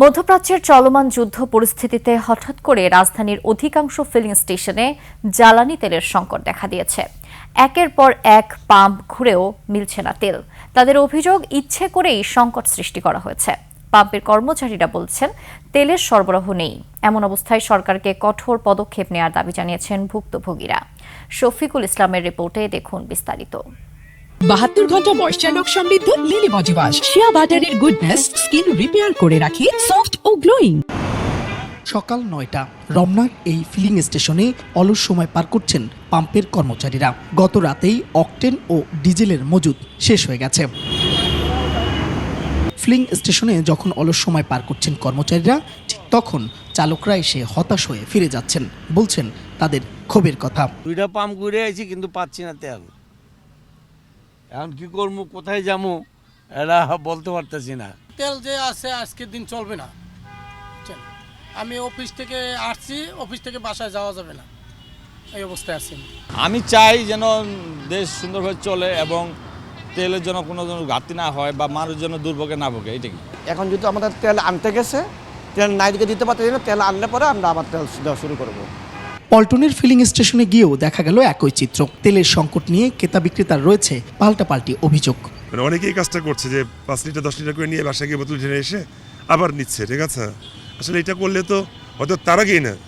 মধ্যপ্রাচ্যের চলমান যুদ্ধ পরিস্থিতিতে হঠাৎ করে রাজধানীর অধিকাংশ ফিলিং স্টেশনে জ্বালানি তেলের সংকট দেখা দিয়েছে। একের পর এক পাম্প ঘুরেও মিলছে না তেল। তাদের অভিযোগ, ইচ্ছে করেই সংকট সৃষ্টি করা হয়েছে। পাম্পের কর্মচারীরা বলছেন তেলের সরবরাহ নেই। এমন অবস্থায় সরকারকে কঠোর পদক্ষেপ নেওয়ার দাবি জানিয়েছেন ভুক্তভোগীরা। শফিকুল ইসলামের রিপোর্টে দেখুন বিস্তারিত। 72 ঘন্টা ময়েশ্চার লক সমৃদ্ধ লিলি বডি ওয়াশ, শিয়া বাটারের গুডনেস স্কিন রিপেয়ার করে রাখে সফট ও গ্লোয়িং। সকাল 9টা, রমনার এই ফিলিং স্টেশনে অলস সময় পার করছেন পাম্পের কর্মচারীরা। গত রাতেই অকটেন ও ডিজেলের মজুদ শেষ হয়ে গেছে। ফিলিং স্টেশনে যখন অলস সময় পার করছেন কর্মচারীরা, ঠিক তখন চালকরা এসে হতাশ হয়ে ফিরে যাচ্ছেন। বলছেন তাদের ক্ষোভের কথা। দুইটা পাম্প ঘুরে আইছি কিন্তু পাচ্ছি না তেল। এখন কি করবো, কোথায় যাবো এরা বলতে পারতেছি না। তেল যে আছে আজকের দিন চলবে না। আমি অফিস থেকে আসছি, অফিস থেকে বাসায় যাওয়া যাবে না, এই অবস্থায় আছি। আমি চাই যেন দেশ সুন্দরভাবে চলে এবং তেলের জন্য কোনো ঘাটতি না হয় বা মানুষ যেন দুর্ভোগে না ভোগে। এটাই এখন যদি আমাদের তেল আনতে গেছে, তেল নাই দিতে পারতেছি না। তেল আনলে পরে আমরা আবার তেল দেওয়া শুরু করবো। পল্টনের ফিলিং স্টেশনে গিয়েও দেখা গেল একই চিত্র। তেলের সংকট নিয়ে ক্রেতা বিক্রেতার রয়েছে পাল্টাপাল্টি অভিযোগ। অনেকেই কাজটা করছে যে 5 লিটার 10 লিটার করে নিয়ে বাসায় গিয়ে বোতল ঢেলে এসে আবার নিচ্ছে। ঠিক আছে, আসলে এটা করলে তো হয়তো তারা গেইনার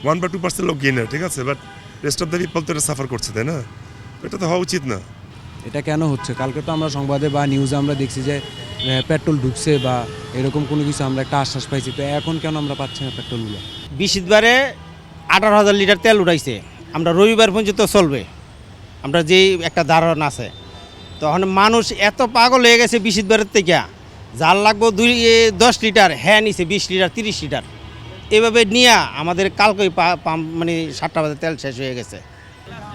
1 বা 2% লোক গেইনার, ঠিক আছে, but rest of the people তো এটা সাফার করছে, তাই না? এটা তো হওয়া উচিত না। এটা কেন হচ্ছে? কালকে তো আমরা সংবাদে বা নিউজে আমরা দেখছি যে পেট্রোল ঢুকছে বা এরকম কোনো কিছু আমরা একটা আশ্বাস পাইছি, তো এখন কেন আমরা পাচ্ছি না পেট্রোলগুলো? বৃহস্পতিবারে 18,000 লিটার তেল উঠাইছে। আমরা রবিবার পর্যন্ত চলবে, আমরা যেই একটা ধারণা আছে। তখন মানুষ এত পাগল হয়ে গেছে বৃহস্পতিবারের থেকে, যার লাগবো 10 লিটার, হ্যাঁ নিছে 20 লিটার 30 লিটার এভাবে নিয়ে আমাদের কালকে পাম্প মানে 7টা বাজে তেল শেষ হয়ে গেছে।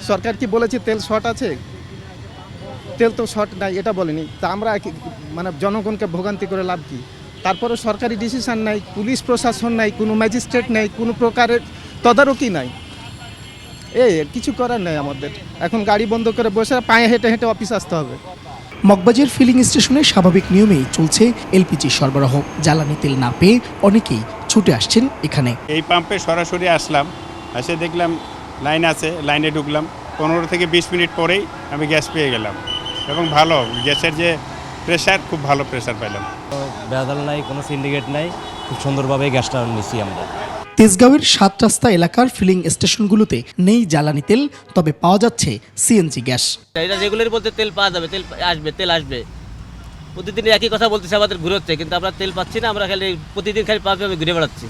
সরকার কি বলেছে তেল শর্ট আছে? তেল তো শর্ট নাই, এটা বলেনি। তা আমরা মানে জনগণকে ভোগান্তি করে লাভ কি? তারপরে সরকারি ডিসিশন নাই, পুলিশ প্রশাসন নাই, কোনো ম্যাজিস্ট্রেট নাই, কোনো প্রকারের তদারকি নাই। কিছু করার নেই আমাদের। এখন গাড়ি বন্ধ করে বসে পায়ে হেঁটে হেঁটে অফিস আসতে হবে। মগবাজার ফিলিং স্টেশনে স্বাভাবিক নিয়মেই চলছে এলপিজি সরবরাহ। জ্বালানি তেল না পেয়ে অনেকেই ছুটে আসছেন এখানে। এই পাম্পে সরাসরি আসলাম, এসে দেখলাম লাইন আছে, লাইনে ঢুকলাম। 15 থেকে 20 মিনিট পরেই আমি গ্যাস পেয়ে গেলাম এবং ভালো গ্যাসের যে প্রেশার, খুব ভালো প্রেশার পেলাম। বেদাল নাই, কোনো সিন্ডিকেট নাই, খুব সুন্দরভাবে গ্যাসটা নিচ্ছি আমরা। তেজগাঁওয়ের 7 রাস্তা এলাকার ফিলিং স্টেশনগুলোতে নেই জ্বালানি তেল, তবে পাওয়া যাচ্ছে সিএনজি গ্যাস। এটা রেগুলার বলতে তেল পাওয়া যাবে, তেল আসবে প্রতিদিন একই কথা বলতেছে, আমাদের ঘুরে হচ্ছে, কিন্তু আমরা তেল পাচ্ছি না। আমরা খালি প্রতিদিন খালি পাম্পে আমি ঘুরে বেড়াচ্ছি।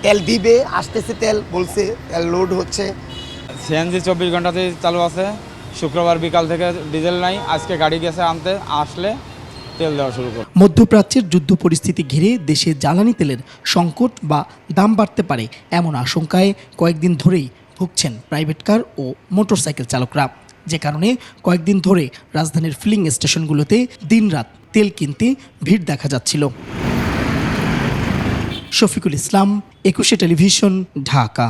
তেল দিবে, আসতেছে, তেল বলছে, তেল লোড হচ্ছে। সিএনজি 24 ঘন্টাতেই চালু আছে। শুক্রবার বিকাল থেকে ডিজেল নাই, আজকে গাড়ি গেছে আনতে, আসলে তেল দেওয়া শুরু করে। মধ্যপ্রাচ্যের যুদ্ধ পরিস্থিতি ঘিরে দেশে জ্বালানি তেলের সংকট বা দাম বাড়তে পারে এমন আশঙ্কায় কয়েকদিন ধরেই ভুগছেন প্রাইভেট কার ও মোটরসাইকেল চালকরা, যে কারণে কয়েকদিন ধরে রাজধানীর ফিলিং স্টেশনগুলোতে দিনরাত তেল কিনতে ভিড় দেখা যাচ্ছিল। শফিকুল ইসলাম, 21 টেলিভিশন, ঢাকা।